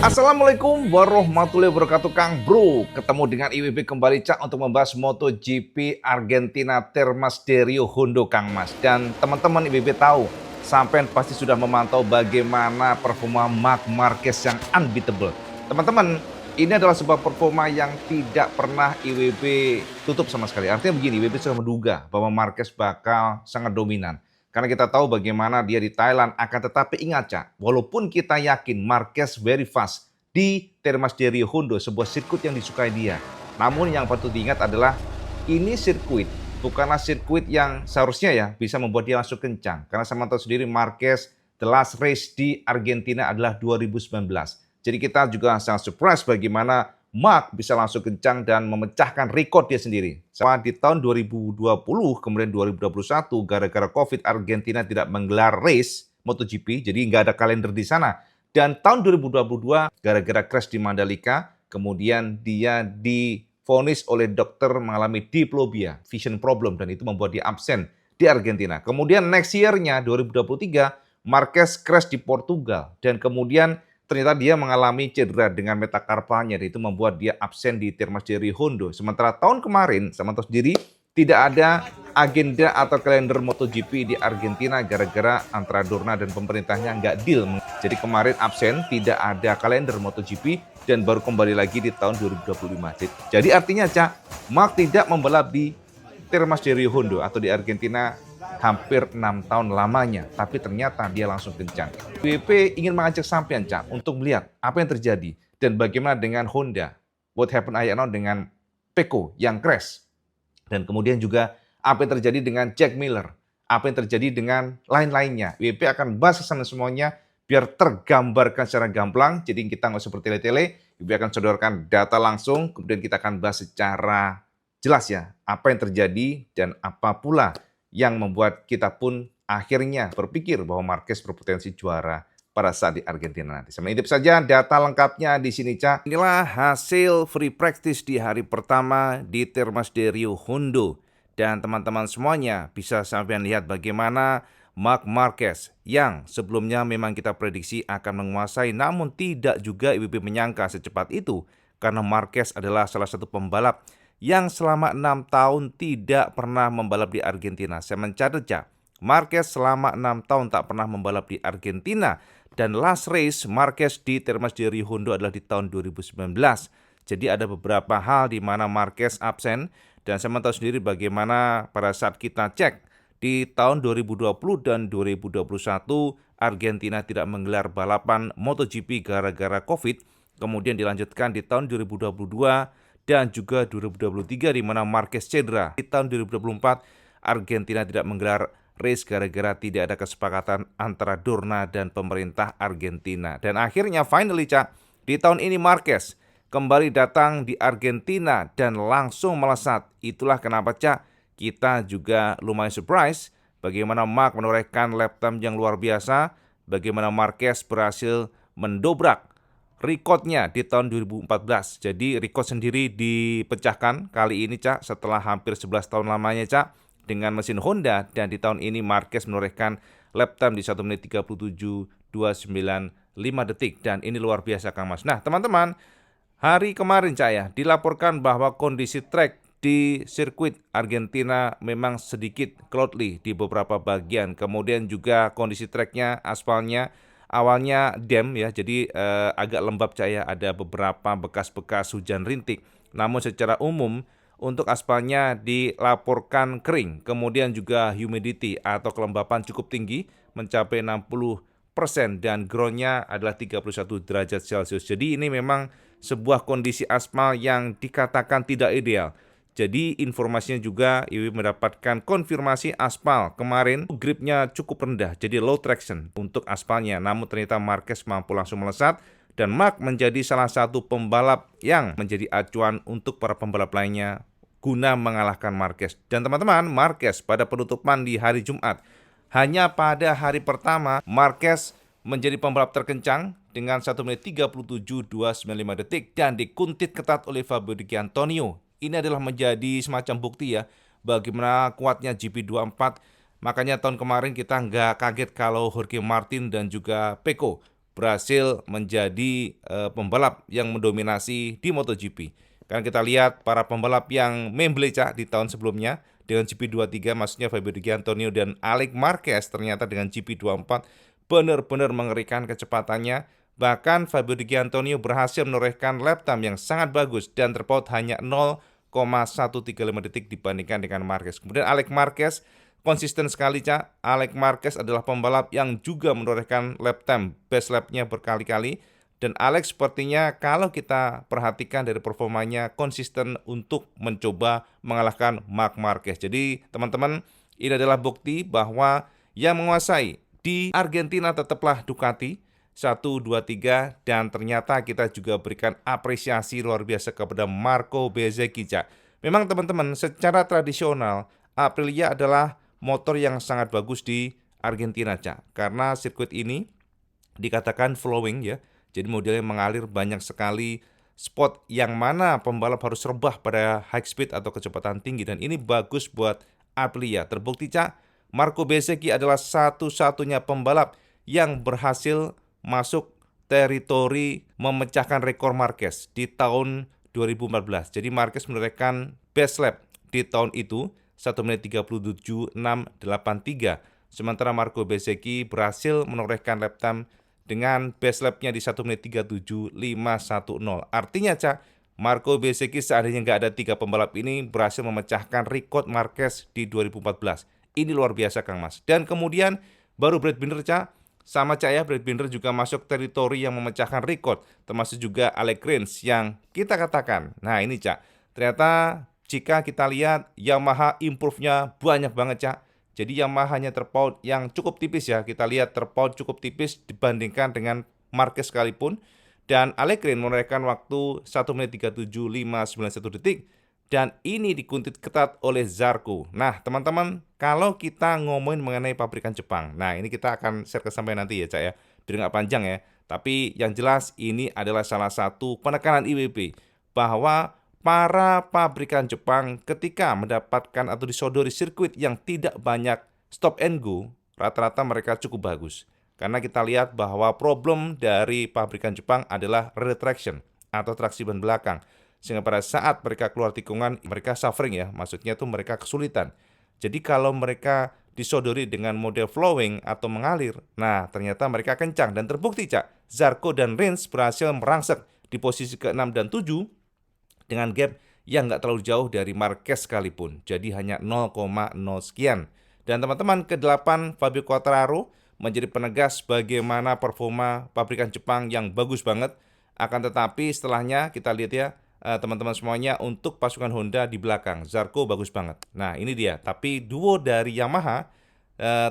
Assalamualaikum warahmatullahi wabarakatuh Kang Bro. Ketemu dengan IWB kembali Cak untuk membahas MotoGP Argentina Termas de Rio Hondo Kang Mas. Dan teman-teman IWB tahu, sampai pasti sudah memantau bagaimana performa Marc Marquez yang unbeatable. Teman-teman, ini adalah sebuah performa yang tidak pernah IWB tutup sama sekali. Artinya begini, IWB sudah menduga bahwa Marquez bakal sangat dominan. Karena kita tahu bagaimana dia di Thailand, akan tetapi ingat Cak, walaupun kita yakin Marquez very fast di Termas de Rio Hondo, sebuah sirkuit yang disukai dia. Namun yang patut diingat adalah ini sirkuit, bukanlah sirkuit yang seharusnya ya bisa membuat dia masuk kencang. Karena sama tahu sendiri Marquez, the last race di Argentina adalah 2019. Jadi kita juga sangat surprise bagaimana Marc bisa langsung kencang dan memecahkan rekor dia sendiri. Sama di tahun 2020, kemudian 2021, gara-gara COVID, Argentina tidak menggelar race MotoGP, jadi nggak ada kalender di sana. Dan tahun 2022, gara-gara crash di Mandalika, kemudian dia divonis oleh dokter mengalami diplopia, vision problem, dan itu membuat dia absen di Argentina. Kemudian next year-nya, 2023, Marquez crash di Portugal, dan kemudian ternyata dia mengalami cedera dengan metakarpalnya, dan itu membuat dia absen di Termas de Rio Hondo. Sementara tahun kemarin, sama tahu sendiri, tidak ada agenda atau kalender MotoGP di Argentina gara-gara antara Dorna dan pemerintahnya nggak deal. Jadi kemarin absen, tidak ada kalender MotoGP, dan baru kembali lagi di tahun 2025. Jadi artinya, Cak, Marc tidak membalap di Termas de Rio Hondo atau di Argentina hampir 6 tahun lamanya, tapi ternyata dia langsung kencang. WP ingin mengajak sampean Cak untuk melihat apa yang terjadi dan bagaimana dengan Honda, what happened ayano dengan Pecco yang crash, dan kemudian juga apa yang terjadi dengan Jack Miller, apa yang terjadi dengan lain-lainnya. WP akan bahas kesana semuanya biar tergambarkan secara gamblang, jadi kita nggak usah bertele-tele. WP akan sodorkan data langsung, kemudian kita akan bahas secara jelas ya apa yang terjadi dan apa pula yang membuat kita pun akhirnya berpikir bahwa Marquez berpotensi juara pada saat di Argentina nanti. Sebenarnya itu saja data lengkapnya di sini, Cak. Inilah hasil free practice di hari pertama di Termas de Rio Hondo. Dan teman-teman semuanya bisa sampai lihat bagaimana Marc Marquez yang sebelumnya memang kita prediksi akan menguasai, namun tidak juga IWB menyangka secepat itu, karena Marquez adalah salah satu pembalap yang selama 6 tahun tidak pernah membalap di Argentina. Saya mencatat, Cak, Marquez selama 6 tahun tak pernah membalap di Argentina. Dan last race Marquez di Termas de Rio Hondo adalah di tahun 2019. Jadi ada beberapa hal di mana Marquez absen. Dan saya tahu sendiri bagaimana pada saat kita cek di tahun 2020 dan 2021 Argentina tidak menggelar balapan MotoGP gara-gara COVID. Kemudian dilanjutkan di tahun 2022 dan juga 2023 di mana Marquez cedera. Di tahun 2024 Argentina tidak menggelar race gara-gara tidak ada kesepakatan antara Dorna dan pemerintah Argentina. Dan akhirnya finally, Cak, di tahun ini Marquez kembali datang di Argentina dan langsung melesat. Itulah kenapa, Cak, kita juga lumayan surprise bagaimana Marc menorehkan lap time yang luar biasa, bagaimana Marquez berhasil mendobrak rekodnya di tahun 2014. Jadi rekod sendiri dipecahkan kali ini, Cak, setelah hampir 11 tahun lamanya, Cak, dengan mesin Honda. Dan di tahun ini Marquez menorehkan lap time di 1 menit 37.295 detik. Dan ini luar biasa, Kang Mas. Nah, teman-teman, hari kemarin, Cak, ya, dilaporkan bahwa kondisi trek di sirkuit Argentina memang sedikit cloudy di beberapa bagian. Kemudian juga kondisi treknya, aspalnya awalnya damp ya, jadi agak lembab, Cak, ya, ada beberapa bekas-bekas hujan rintik. Namun secara umum untuk aspalnya dilaporkan kering. Kemudian juga humidity atau kelembapan cukup tinggi mencapai 60% dan groundnya adalah 31 derajat Celcius. Jadi ini memang sebuah kondisi aspal yang dikatakan tidak ideal. Jadi informasinya juga IWB mendapatkan konfirmasi aspal kemarin gripnya cukup rendah, jadi low traction untuk aspalnya. Namun ternyata Marquez mampu langsung melesat dan Marc menjadi salah satu pembalap yang menjadi acuan untuk para pembalap lainnya guna mengalahkan Marquez. Dan teman-teman, Marquez pada penutupan di hari Jumat, hanya pada hari pertama Marquez menjadi pembalap terkencang dengan 1 menit 37.295 detik dan dikuntit ketat oleh Fabio Di Giannantonio. Ini adalah menjadi semacam bukti ya bagaimana kuatnya GP24. Makanya tahun kemarin kita nggak kaget kalau Jorge Martin dan juga Pecco berhasil menjadi pembalap yang mendominasi di MotoGP. Karena kita lihat para pembalap yang membeleca di tahun sebelumnya dengan GP23, maksudnya Fabio Di Giannantonio dan Alex Marquez, ternyata dengan GP24 benar-benar mengerikan kecepatannya. Bahkan Fabio Di Giannantonio berhasil menorehkan lap time yang sangat bagus dan terpaut hanya 0,135 detik dibandingkan dengan Marquez. Kemudian Alex Marquez konsisten sekali, Cak. Alex Marquez adalah pembalap yang juga menorehkan lap time best lap-nya berkali-kali. Dan Alex sepertinya kalau kita perhatikan dari performanya konsisten untuk mencoba mengalahkan Marc Marquez. Jadi teman-teman, ini adalah bukti bahwa yang menguasai di Argentina tetaplah Ducati 1, 2, 3, dan ternyata kita juga berikan apresiasi luar biasa kepada Marco Bezzecchi, Cak. Memang teman-teman, secara tradisional Aprilia adalah motor yang sangat bagus di Argentina, Cak. Karena sirkuit ini dikatakan flowing ya. Jadi modelnya mengalir, banyak sekali spot yang mana pembalap harus rebah pada high speed atau kecepatan tinggi. Dan ini bagus buat Aprilia. Terbukti, Cak, Marco Bezzecchi adalah satu-satunya pembalap yang berhasil masuk teritori memecahkan rekor Marquez di tahun 2014. Jadi Marquez menorehkan best lap di tahun itu 1 menit 37.683. Sementara Marco Bezzecchi berhasil menorehkan lap time dengan best lap-nya di 1 menit 37.510. Artinya, Cak, Marco Bezzecchi seandainya nggak ada 3 pembalap ini berhasil memecahkan rekor Marquez di 2014. Ini luar biasa, Kang Mas. Dan kemudian baru Brad Binder, Cak. Sama, Cak, ya, Brad Binder juga masuk teritori yang memecahkan rekor, termasuk juga Alex Rins yang kita katakan. Nah, ini, Cak, ternyata jika kita lihat Yamaha improve-nya banyak banget, Cak. Jadi Yamaha hanya terpaut yang cukup tipis ya. Kita lihat terpaut cukup tipis dibandingkan dengan Marquez sekalipun. Dan Alex Rins menorehkan waktu 1 menit 37.591 detik. Dan ini dikuntit ketat oleh Zarco. Nah, teman-teman, kalau kita ngomongin mengenai pabrikan Jepang, nah ini kita akan share ke sampai nanti ya, Cak, ya. Biar nggak panjang ya. Tapi yang jelas ini adalah salah satu penekanan IWB bahwa para pabrikan Jepang ketika mendapatkan atau disodori sirkuit yang tidak banyak stop and go, rata-rata mereka cukup bagus. Karena kita lihat bahwa problem dari pabrikan Jepang adalah retraction atau traksi ban belakang. Sehingga pada saat mereka keluar tikungan, mereka suffering ya, maksudnya itu mereka kesulitan. Jadi kalau mereka disodori dengan model flowing atau mengalir, nah ternyata mereka kencang. Dan terbukti, Cak, Zarco dan Rins berhasil merangsek di posisi ke-6 dan 7 dengan gap yang nggak terlalu jauh dari Marquez sekalipun. Jadi hanya 0,0 sekian. Dan teman-teman, ke-8 Fabio Quartararo menjadi penegas bagaimana performa pabrikan Jepang yang bagus banget. Akan tetapi setelahnya kita lihat ya, teman-teman semuanya, untuk pasukan Honda di belakang Zarco bagus banget. Nah ini dia, tapi duo dari Yamaha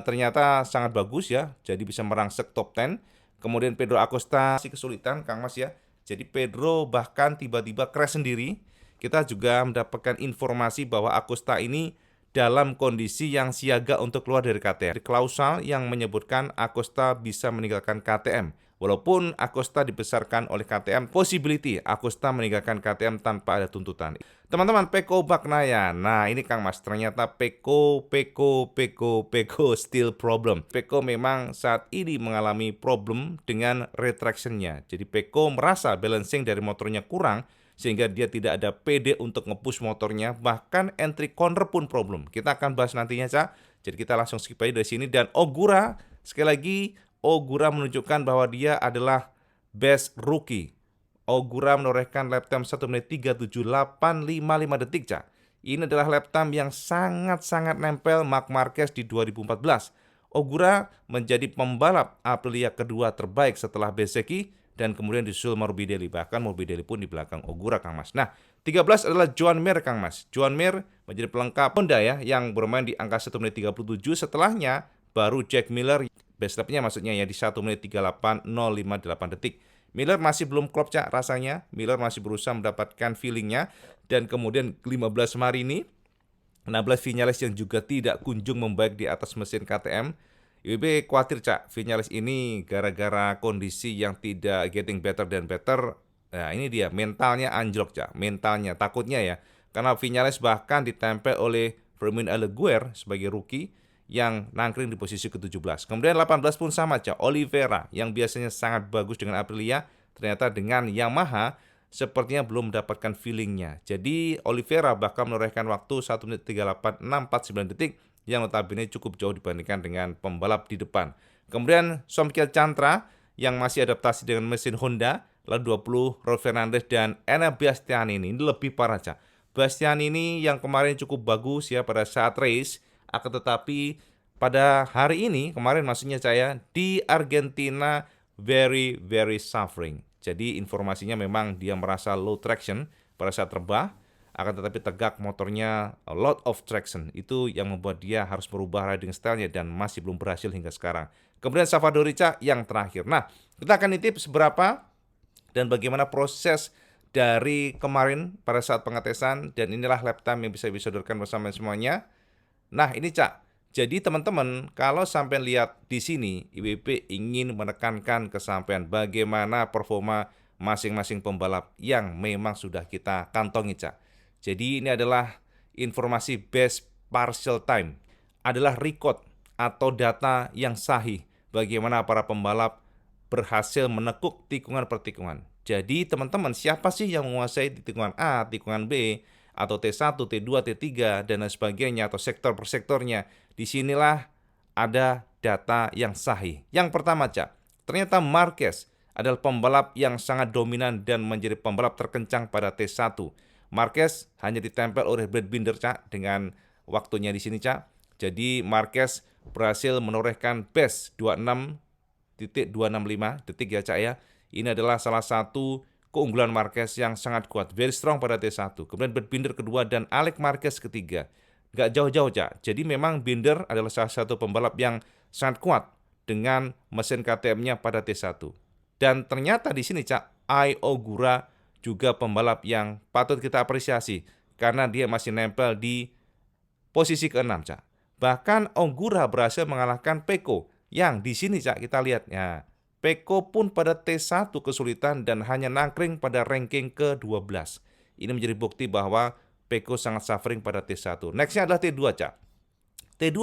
ternyata sangat bagus ya, jadi bisa merangsek top 10. Kemudian Pedro Acosta masih kesulitan, Kang Mas ya. Jadi Pedro bahkan tiba-tiba crash sendiri. Kita juga mendapatkan informasi bahwa Acosta ini dalam kondisi yang siaga untuk keluar dari KTM. Di klausal yang menyebutkan Acosta bisa meninggalkan KTM. Walaupun Acosta dibesarkan oleh KTM, possibility Acosta meninggalkan KTM tanpa ada tuntutan. Teman-teman, Pecco Bagnaia. Nah, ini Kang Mas, ternyata Pecco still problem. Pecco memang saat ini mengalami problem dengan retraction-nya. Jadi Pecco merasa balancing dari motornya kurang, sehingga dia tidak ada PD untuk nge-push motornya. Bahkan entry corner pun problem. Kita akan bahas nantinya, Cak. Jadi kita langsung skip aja dari sini. Dan Ogura, sekali lagi, Ogura menunjukkan bahwa dia adalah best rookie. Ogura menorehkan lap time 1 menit 37.855 detik, Cak. Ini adalah lap time yang sangat-sangat nempel Marc Marquez di 2014. Ogura menjadi pembalap Aprilia kedua terbaik setelah Bezzecchi dan kemudian disusul Morbidelli. Bahkan Morbidelli pun di belakang Ogura, Kang Mas. Nah, 13 adalah Joan Mir, Kang Mas. Joan Mir menjadi pelengkap Honda ya, yang bermain di angka 1 menit 37. Setelahnya baru Jack Miller, best lap-nya maksudnya ya, di 1 menit 38.058 detik. Miller masih belum klop, Cak, rasanya. Miller masih berusaha mendapatkan feelingnya. Dan kemudian 15 Marini, 16 Vinales yang juga tidak kunjung membaik di atas mesin KTM. IWB khawatir, Cak, Vinales ini gara-gara kondisi yang tidak getting better dan better. Nah ini dia, mentalnya anjlok, Cak. Mentalnya, takutnya ya. Karena Vinales bahkan ditempel oleh Fermin Aliguer sebagai rookie yang nangkring di posisi ke-17. Kemudian 18 pun sama, Cak. Oliveira yang biasanya sangat bagus dengan Aprilia, ternyata dengan Yamaha sepertinya belum mendapatkan feelingnya. Jadi Oliveira bahkan menorehkan waktu 1 menit 38.649 detik yang notabene cukup jauh dibandingkan dengan pembalap di depan. Kemudian Somkya Chantra yang masih adaptasi dengan mesin Honda, lalu 20 Raul Fernandez dan Enea Bastianini. Ini lebih parah, Cak. Bastianini yang kemarin cukup bagus ya pada saat race, akan tetapi pada hari ini, kemarin maksudnya saya, di Argentina very suffering. Jadi informasinya memang dia merasa low traction pada saat terbang, akan tetapi tegak motornya a lot of traction. Itu yang membuat dia harus merubah riding style-nya dan masih belum berhasil hingga sekarang. Kemudian Salvador Richa yang terakhir. Nah, kita akan nitip seberapa dan bagaimana proses dari kemarin pada saat pengetesan, dan inilah lap time yang bisa disodorkan bersama semuanya. Nah, ini Cak. Jadi teman-teman, kalau sampai lihat di sini, IWB ingin menekankan kesampaian bagaimana performa masing-masing pembalap yang memang sudah kita kantongi, Cak. Jadi ini adalah informasi best partial time, adalah record atau data yang sahih bagaimana para pembalap berhasil menekuk tikungan per tikungan. Jadi teman-teman, siapa sih yang menguasai di tikungan A, tikungan B, atau T1, T2, T3, dan lain sebagainya, atau sektor per sektornya. Disinilah ada data yang sahih. Yang pertama, Cak, ternyata Marquez adalah pembalap yang sangat dominan dan menjadi pembalap terkencang pada T1. Marquez hanya ditempel oleh Brad Binder, Cak, dengan waktunya di sini, Cak. Jadi Marquez berhasil menorehkan best 26.265 detik ya, Cak ya. Ini adalah salah satu keunggulan Marquez yang sangat kuat, very strong pada T1. Kemudian Brad Binder kedua dan Alex Marquez ketiga. Gak jauh-jauh, Cak. Jadi memang Binder adalah salah satu pembalap yang sangat kuat dengan mesin KTM-nya pada T1. Dan ternyata di sini, Cak, Ai Ogura juga pembalap yang patut kita apresiasi karena dia masih nempel di posisi ke-6, Cak. Bahkan Ogura berhasil mengalahkan Pecco yang di sini, Cak, kita lihat ya. Pecco pun pada T1 kesulitan dan hanya nangkring pada ranking ke-12. Ini menjadi bukti bahwa Pecco sangat suffering pada T1. Nextnya adalah T2, Cak. T2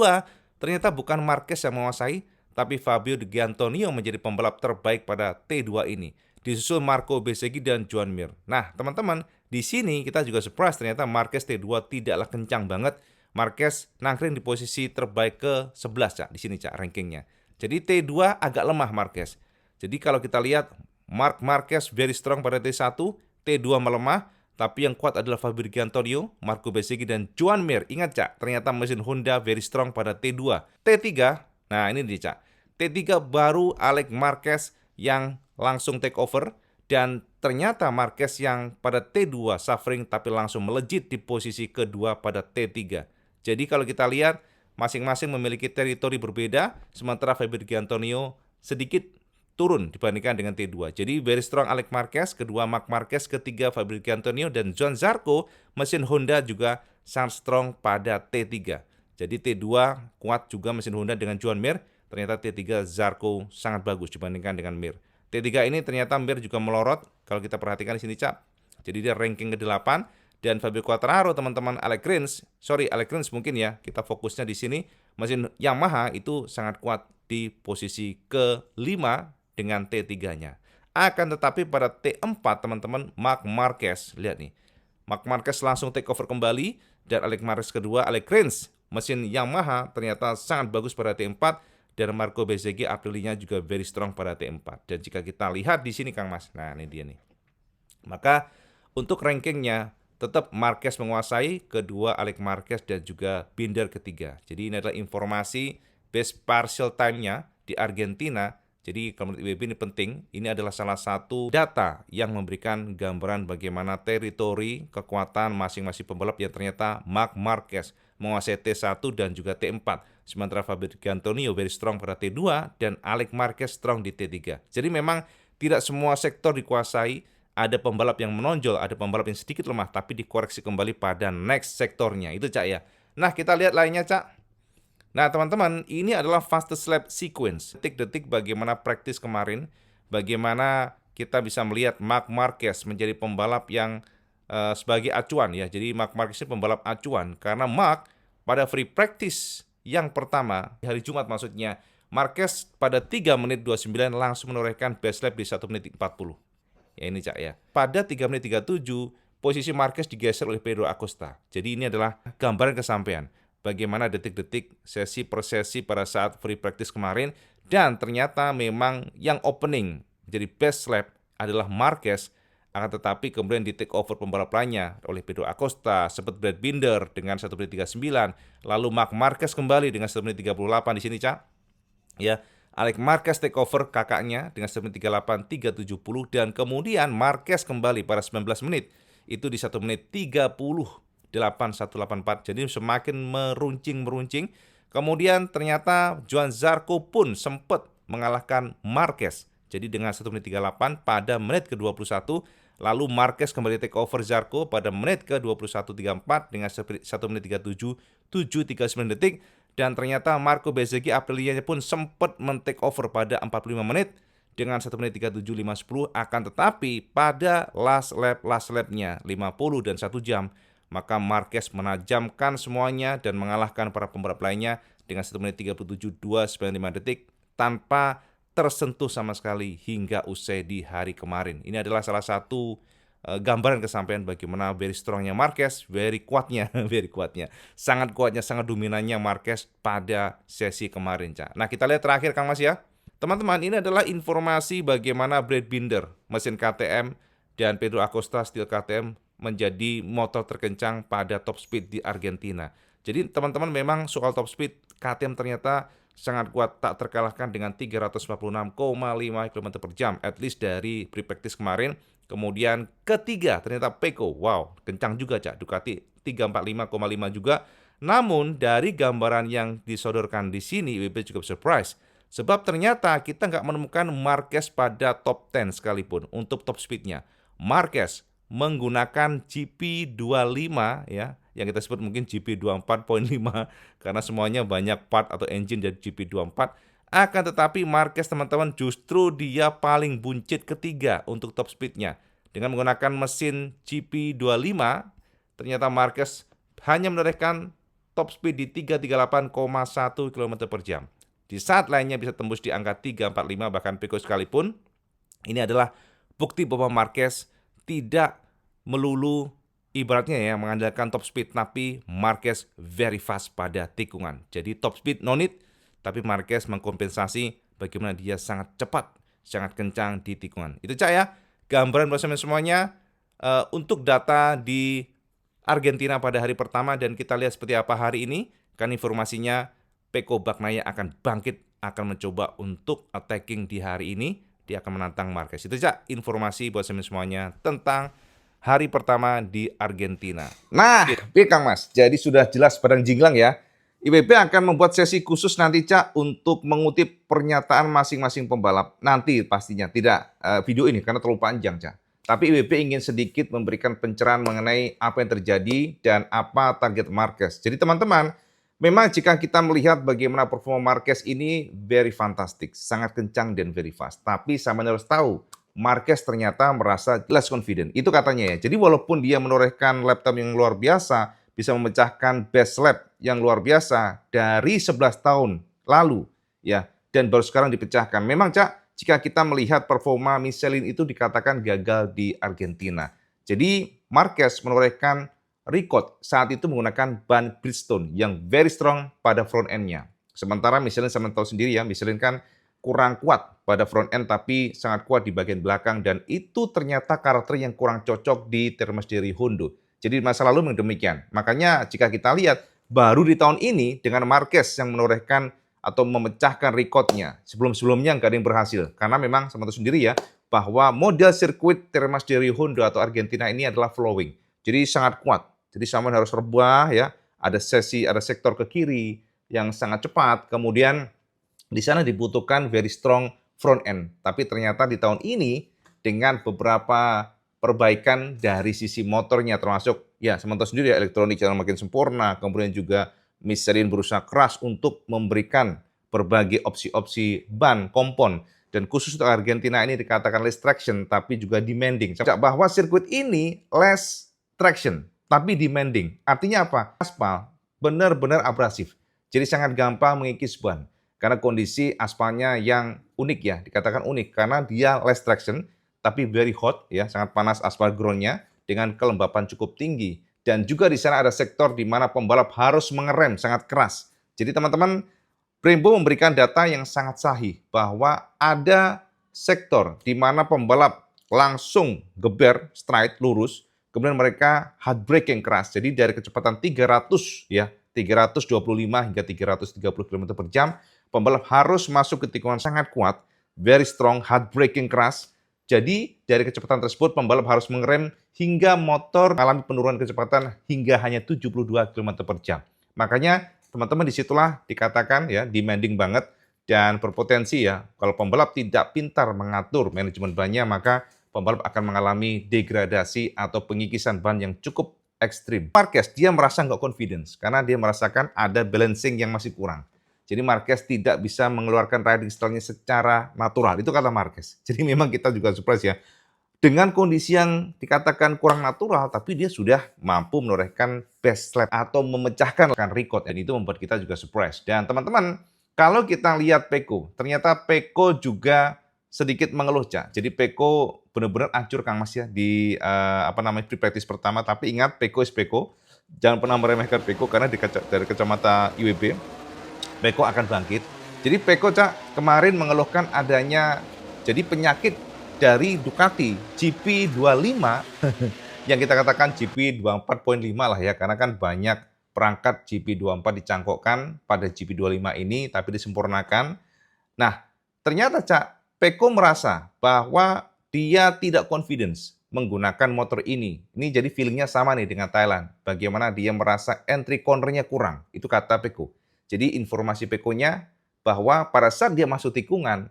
ternyata bukan Marquez yang menguasai, tapi Fabio De Gianantonio menjadi pembalap terbaik pada T2 ini. Disusul Marco Bezzecchi dan Joan Mir. Nah, teman-teman, di sini kita juga surprise ternyata Marquez T2 tidaklah kencang banget. Marquez nangkring di posisi terbaik ke-11, Cak, di sini, Cak, rankingnya. Jadi T2 agak lemah Marquez. Jadi kalau kita lihat Marc Marquez very strong pada T1, T2 melemah, tapi yang kuat adalah Fabio De Gianantonio, Marco Bezzecchi dan Joan Mir. Ingat, Cak, ternyata mesin Honda very strong pada T2. T3, nah ini dia, Cak. T3 baru Alex Marquez yang langsung take over, dan ternyata Marquez yang pada T2 suffering tapi langsung melejit di posisi kedua pada T3. Jadi kalau kita lihat masing-masing memiliki teritori berbeda, sementara Fabio De Gianantonio sedikit turun dibandingkan dengan T2. Jadi very strong Alex Marquez, kedua Marc Marquez, ketiga Fabio De Gianantonio, dan Johann Zarco mesin Honda juga sangat strong pada T3. Jadi T2 kuat juga mesin Honda dengan Joan Mir, ternyata T3 Zarco sangat bagus dibandingkan dengan Mir. T3 ini ternyata Mir juga melorot kalau kita perhatikan di sini, Cak. Jadi dia ranking ke-8 dan Fabio Quartararo, teman-teman, Alex Rins mungkin ya, kita fokusnya di sini. Mesin Yamaha itu sangat kuat di posisi ke-5 dengan T3-nya. Akan tetapi pada T4, teman-teman, Marc Marquez, lihat nih. Marc Marquez langsung take over kembali, dan Alex Marquez kedua, Alex Rins, mesin Yamaha ternyata sangat bagus pada T4, dan Marco Bezzecchi Aprilia juga very strong pada T4. Dan jika kita lihat di sini, Kang Mas, nah ini dia nih. Maka untuk rankingnya tetap Marquez menguasai, kedua Alex Marquez dan juga Binder ketiga. Jadi ini adalah informasi best partial time-nya di Argentina. Jadi kalau menurut IWB ini penting, ini adalah salah satu data yang memberikan gambaran bagaimana teritori kekuatan masing-masing pembalap yang ternyata Marc Marquez menguasai T1 dan juga T4. Sementara Fabio De Gianantonio very strong pada T2 dan Alex Marquez strong di T3. Jadi memang tidak semua sektor dikuasai, ada pembalap yang menonjol, ada pembalap yang sedikit lemah, tapi dikoreksi kembali pada next sektornya. Itu, Cak, ya. Nah, kita lihat lainnya, Cak. Nah, teman-teman, ini adalah fastest lap sequence. Detik-detik bagaimana praktis kemarin, bagaimana kita bisa melihat Marc Marquez menjadi pembalap yang sebagai acuan ya. Jadi Marc Marquez ini pembalap acuan karena Marc pada free practice Yang pertama, di hari Jumat maksudnya, Marquez pada 3 menit 29 langsung menorehkan best lap di 1 menit 40. Ya ini Cak ya. Pada 3 menit 37, posisi Marquez digeser oleh Pedro Acosta. Jadi ini adalah gambaran kesampaian bagaimana detik-detik sesi per sesi pada saat free practice kemarin, dan ternyata memang yang opening jadi best lap adalah Marquez, akan tetapi kemudian di take over pembalap lainnya oleh Pedro Acosta, sempat Brad Binder dengan 1 menit 39, lalu Marc Marquez kembali dengan 1 menit 38 di sini Cak. Ya, Alex Marquez take over kakaknya dengan 1 menit 38, 370, dan kemudian Marquez kembali pada 19 menit itu di 1 menit 30, 8184. Jadi semakin meruncing. Kemudian ternyata Johann Zarco pun sempat mengalahkan Marquez. Jadi dengan 1 menit 38 pada menit ke-21, lalu Marquez kembali take over Zarco pada menit ke-21.34 dengan 1 menit 37, 7:39 detik. Dan ternyata Marco Bezzecchi Aprilia pun sempat men-take over pada 45 menit dengan 1 menit 37, 5:10. Akan tetapi pada last lap-nya 50 dan 1 jam, maka Marquez menajamkan semuanya dan mengalahkan para pembalap lainnya dengan 1 menit 37, 2:95 detik tanpa tersentuh sama sekali hingga usai di hari kemarin. Ini adalah salah satu gambaran kesampaian bagaimana very strongnya Marquez, very kuatnya, sangat kuatnya, sangat dominannya Marquez pada sesi kemarin, Cak. Nah, kita lihat terakhir, Kang Mas ya. Teman-teman, ini adalah informasi bagaimana Brad Binder, mesin KTM, dan Pedro Acosta, steel KTM, menjadi motor terkencang pada top speed di Argentina. Jadi teman-teman, memang soal top speed, KTM ternyata sangat kuat, tak terkalahkan dengan 346,5 km per jam, at least dari pre-practice kemarin. Kemudian ketiga ternyata Pecco, wow, kencang juga Cak, Ducati 345,5 juga. Namun dari gambaran yang disodorkan di sini, IWB cukup surprise. Sebab ternyata kita nggak menemukan Marquez pada top 10 sekalipun untuk top speednya. Marquez menggunakan GP25 ya, yang kita sebut mungkin GP24.5 karena semuanya banyak part atau engine dari GP24. Akan tetapi Marquez teman-teman justru dia paling buncit ketiga untuk top speednya. Dengan menggunakan mesin GP25, ternyata Marquez hanya menorehkan top speed di 338,1 km per jam. Di saat lainnya bisa tembus di angka 345, bahkan Pecco sekalipun. Ini adalah bukti bahwa Marquez tidak melulu ibaratnya ya mengandalkan top speed, tapi Marquez very fast pada tikungan. Jadi top speed no need, tapi Marquez mengkompensasi bagaimana dia sangat cepat, sangat kencang di tikungan. Itu Cak ya, gambaran bersama semuanya untuk data di Argentina pada hari pertama, dan kita lihat seperti apa hari ini. Kan informasinya Pecco Bagnaia akan bangkit, akan mencoba untuk attacking di hari ini. Dia akan menantang Marquez. Itu Cak, informasi buat semuanya tentang hari pertama di Argentina. Nah, Kang Mas, jadi sudah jelas padang jinglang ya. IWB akan membuat sesi khusus nanti Cak untuk mengutip pernyataan masing-masing pembalap. Nanti pastinya, tidak video ini karena terlalu panjang Cak. Tapi IWB ingin sedikit memberikan pencerahan mengenai apa yang terjadi dan apa target Marquez. Jadi teman-teman, memang jika kita melihat bagaimana performa Marquez ini very fantastic, sangat kencang dan very fast. Tapi sama harus tahu, Marquez ternyata merasa less confident. Itu katanya ya. Jadi walaupun dia menorehkan lap time yang luar biasa, bisa memecahkan best lap yang luar biasa dari 11 tahun lalu ya, dan baru sekarang dipecahkan. Memang Cak, jika kita melihat performa Michelin itu dikatakan gagal di Argentina. Jadi Marquez menorehkan record saat itu menggunakan ban Bridgestone yang very strong pada front end-nya. Sementara Michelin sama tahu sendiri ya, Michelin kan kurang kuat pada front end tapi sangat kuat di bagian belakang, dan itu ternyata karakter yang kurang cocok di Termasderi Hondo. Jadi masa lalu memang demikian. Makanya jika kita lihat baru di tahun ini dengan Marquez yang menorehkan atau memecahkan rekodnya. Sebelum-sebelumnya nggak ada yang berhasil. Karena memang sama tahu sendiri ya, bahwa model sirkuit Termasderi Hondo atau Argentina ini adalah flowing. Jadi sangat kuat. Jadi sama harus rebah ya. Ada sektor ke kiri yang sangat cepat. Kemudian di sana dibutuhkan very strong front end. Tapi ternyata di tahun ini dengan beberapa perbaikan dari sisi motornya, termasuk ya sementara sendiri ya, elektronik yang makin sempurna, kemudian juga Michelin berusaha keras untuk memberikan berbagai opsi-opsi ban, kompon, dan khusus untuk Argentina ini dikatakan less traction tapi juga demanding. Bahwa sirkuit ini less traction tapi demanding. Artinya apa? Aspal benar-benar abrasif. Jadi sangat gampang mengikis ban. Karena kondisi aspalnya yang unik ya, dikatakan unik karena dia less traction tapi very hot ya, sangat panas aspal groundnya dengan kelembapan cukup tinggi. Dan juga di sana ada sektor di mana pembalap harus mengerem sangat keras. Jadi teman-teman, Brembo memberikan data yang sangat sahih bahwa ada sektor di mana pembalap langsung geber straight lurus, kemudian mereka hard braking keras. Jadi dari kecepatan 300 ya, 325 hingga 330 km per jam, pembalap harus masuk ke tikungan sangat kuat, very strong hard braking keras. Jadi dari kecepatan tersebut pembalap harus mengerem hingga motor mengalami penurunan kecepatan hingga hanya 72 km per jam. Makanya teman-teman disitulah dikatakan ya demanding banget dan berpotensi ya kalau pembalap tidak pintar mengatur manajemen bannya maka pembalap akan mengalami degradasi atau pengikisan ban yang cukup ekstrim. Marquez dia merasa nggak confidence karena dia merasakan ada balancing yang masih kurang. Jadi Marquez tidak bisa mengeluarkan riding style-nya secara natural. Itu kata Marquez. Jadi memang kita juga surprise ya. Dengan kondisi yang dikatakan kurang natural, tapi dia sudah mampu menorehkan best lap atau memecahkan record. Dan itu membuat kita juga surprise. Dan teman-teman, kalau kita lihat Pecco, ternyata Pecco juga sedikit mengeluh, Cak. Jadi Pecco benar-benar hancur Kang Mas ya di free practice pertama. Tapi ingat, Pecco is Pecco. Jangan pernah meremehkan Pecco karena dari kacamata IWB, Pecco akan bangkit. Jadi Pecco, Cak, kemarin mengeluhkan adanya jadi penyakit dari Ducati GP25 yang kita katakan GP24.5 lah ya, karena kan banyak perangkat GP24 dicangkokkan pada GP25 ini tapi disempurnakan. Nah, ternyata Cak, Pecco merasa bahwa dia tidak confidence menggunakan motor ini. Ini jadi feelingnya sama nih dengan Thailand. Bagaimana dia merasa entry cornernya kurang. Itu kata Pecco. Jadi informasi Pecco-nya bahwa pada saat dia masuk tikungan,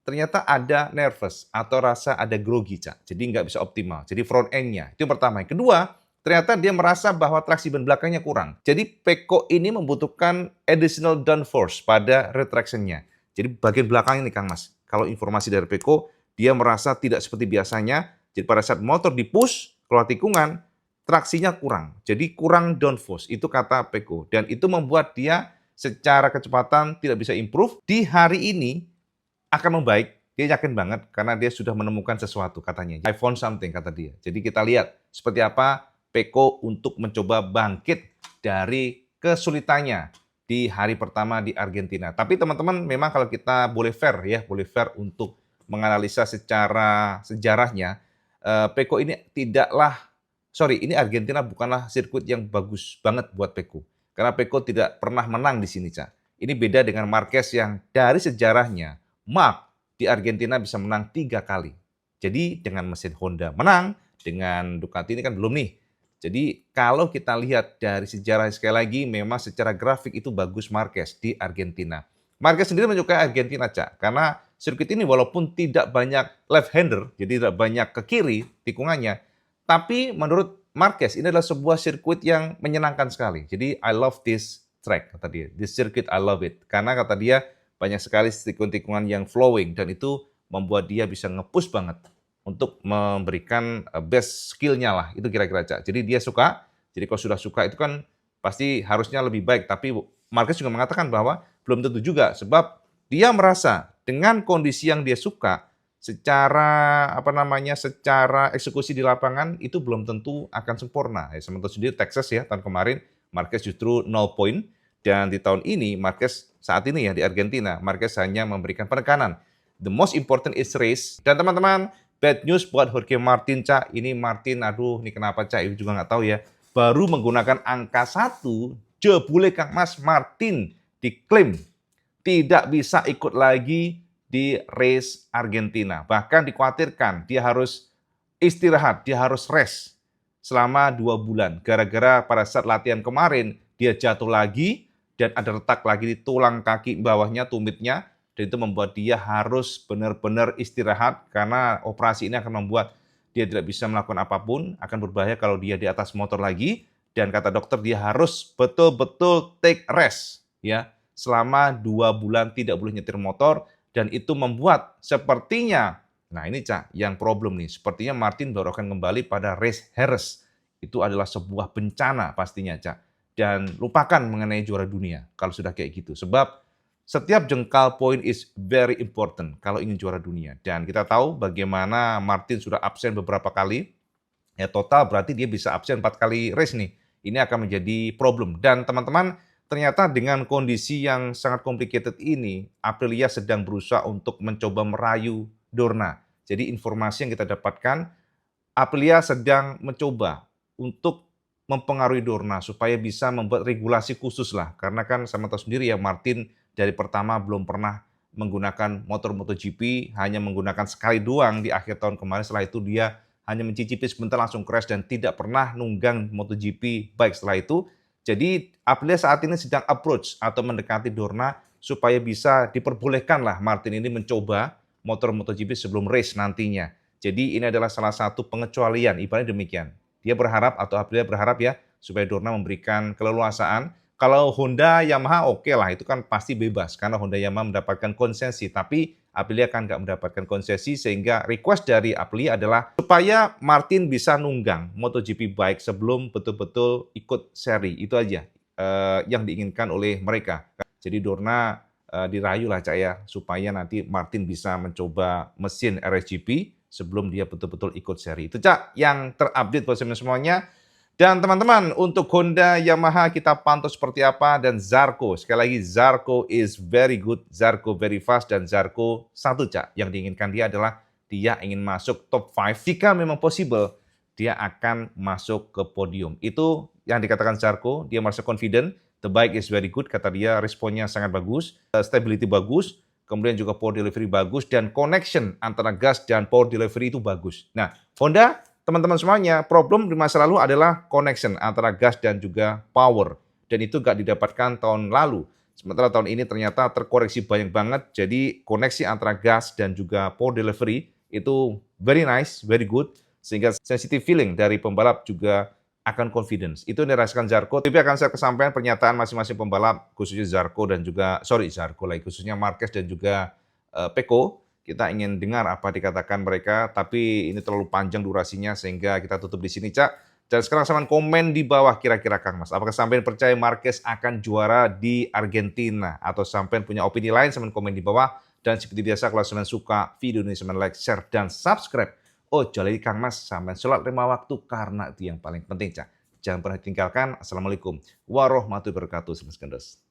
ternyata ada nervous atau rasa ada grogi, Cak. Jadi nggak bisa optimal. Jadi front end-nya. Itu yang pertama. Yang kedua, ternyata dia merasa bahwa traksi ban belakangnya kurang. Jadi Pecco ini membutuhkan additional downforce pada retraction-nya. Jadi bagian belakang ini, Kang Mas. Kalau informasi dari Pecco, dia merasa tidak seperti biasanya. Jadi pada saat motor di-push, keluar tikungan, traksinya kurang. Jadi kurang downforce. Itu kata Pecco. Dan itu membuat dia secara kecepatan tidak bisa improve. Di hari ini, akan membaik, dia yakin banget karena dia sudah menemukan sesuatu katanya. I found something kata dia. Jadi kita lihat seperti apa Pecco untuk mencoba bangkit dari kesulitannya di hari pertama di Argentina. Tapi teman-teman memang kalau kita boleh fair ya, boleh fair untuk menganalisa secara sejarahnya, Pecco ini ini Argentina bukanlah sirkuit yang bagus banget buat Pecco. Karena Pecco tidak pernah menang di sini, Cak. Ini beda dengan Marquez yang dari sejarahnya Mark di Argentina bisa menang 3 kali. Jadi dengan mesin Honda menang, dengan Ducati ini kan belum nih. Jadi kalau kita lihat dari sejarah sekali lagi, memang secara grafik itu bagus Marquez di Argentina. Marquez sendiri menyukai Argentina, Cak, karena sirkuit ini walaupun tidak banyak left-hander, jadi tidak banyak ke kiri tikungannya, tapi menurut Marquez ini adalah sebuah sirkuit yang menyenangkan sekali. Jadi I love this track, kata dia. This circuit I love it. Karena kata dia, banyak sekali tikungan-tikungan yang flowing dan itu membuat dia bisa nge-push banget untuk memberikan best skill-nya lah. Itu kira-kira, Cak. Jadi dia suka. Jadi kalau sudah suka itu kan pasti harusnya lebih baik. Tapi Marquez juga mengatakan bahwa belum tentu juga sebab dia merasa dengan kondisi yang dia suka secara secara eksekusi di lapangan itu belum tentu akan sempurna. Ya, sementara sendiri Texas ya tahun kemarin Marquez justru 0 poin. Dan di tahun ini, Marquez saat ini ya di Argentina, Marquez hanya memberikan penekanan. The most important is race. Dan teman-teman, bad news buat Jorge Martin, Cak. Ini Martin, aduh ini kenapa, Cak? Ini juga nggak tahu ya. Baru menggunakan angka 1, jebule Kang Mas Martin diklaim tidak bisa ikut lagi di race Argentina. Bahkan dikhawatirkan dia harus istirahat, dia harus rest selama 2 bulan. Gara-gara pada saat latihan kemarin, dia jatuh lagi, dan ada retak lagi di tulang kaki bawahnya, tumitnya, dan itu membuat dia harus benar-benar istirahat karena operasi ini akan membuat dia tidak bisa melakukan apapun, akan berbahaya kalau dia di atas motor lagi, dan kata dokter dia harus betul-betul take rest ya selama 2 bulan tidak boleh nyetir motor, dan itu membuat sepertinya, nah ini Cak, yang problem nih, sepertinya Martin baru akan kembali pada race Jerez. Itu adalah sebuah bencana pastinya, Cak. dan lupakan mengenai juara dunia kalau sudah kayak gitu. Sebab setiap jengkal poin is very important kalau ingin juara dunia. Dan kita tahu bagaimana Martin sudah absen beberapa kali, ya total berarti dia bisa absen 4 kali race nih. Ini akan menjadi problem. Dan teman-teman, ternyata dengan kondisi yang sangat complicated ini, Aprilia sedang berusaha untuk mencoba merayu Dorna. Jadi informasi yang kita dapatkan, Aprilia sedang mencoba untuk mempengaruhi Dorna supaya bisa membuat regulasi khusus lah. Karena kan sama tahu sendiri ya, Martin dari pertama belum pernah menggunakan motor MotoGP, hanya menggunakan sekali doang di akhir tahun kemarin. Setelah itu dia hanya mencicipi sebentar langsung crash dan tidak pernah nunggang MotoGP baik setelah itu. Jadi Aprilia saat ini sedang approach atau mendekati Dorna supaya bisa diperbolehkan lah Martin ini mencoba motor MotoGP sebelum race nantinya. Jadi ini adalah salah satu pengecualian, ibaratnya demikian. Dia berharap atau Aprilia berharap ya supaya Dorna memberikan keleluasaan. Kalau Honda, Yamaha oke lah, itu kan pasti bebas karena Honda Yamaha mendapatkan konsesi, tapi Aprilia kan nggak mendapatkan konsesi sehingga request dari Aprilia adalah supaya Martin bisa nunggang MotoGP bike sebelum betul-betul ikut seri. Itu aja yang diinginkan oleh mereka. Jadi Dorna dirayu lah Cak ya, supaya nanti Martin bisa mencoba mesin RSGP sebelum dia betul-betul ikut seri. Itu Cak yang terupdate buat semuanya. Dan teman-teman, untuk Honda, Yamaha kita pantau seperti apa, dan Zarco. Sekali lagi, Zarco is very good, Zarco very fast, dan Zarco satu Cak. Yang diinginkan dia adalah dia ingin masuk top 5. Jika memang possible, dia akan masuk ke podium. Itu yang dikatakan Zarco, dia merasa confident, the bike is very good, kata dia, responnya sangat bagus, stability bagus, kemudian juga power delivery bagus, dan connection antara gas dan power delivery itu bagus. Nah, Honda, teman-teman semuanya, problem di masa lalu adalah connection antara gas dan juga power. Dan itu nggak didapatkan tahun lalu. Sementara tahun ini ternyata terkoreksi banyak banget, jadi koneksi antara gas dan juga power delivery itu very nice, very good, sehingga sensitive feeling dari pembalap juga akan confidence. Itu yang dirasakan Zarco. Tapi akan saya kesampaian pernyataan masing-masing pembalap, khususnya Zarco dan juga, Zarco lagi, khususnya Marquez dan juga Pecco. Kita ingin dengar apa dikatakan mereka, tapi ini terlalu panjang durasinya sehingga kita tutup di sini, Cak. Dan sekarang sampean komen di bawah kira-kira Kang Mas, apakah sampean percaya Marquez akan juara di Argentina? Atau sampean punya opini lain, sampean komen di bawah. Dan seperti biasa kalau sampean suka video ini, sampean like, share, dan subscribe. Oh, jalani Kang Mas, sampean sholat 5 waktu karena itu yang paling penting, Cak. Jangan pernah tinggalkan. Assalamualaikum warahmatullahi wabarakatuh.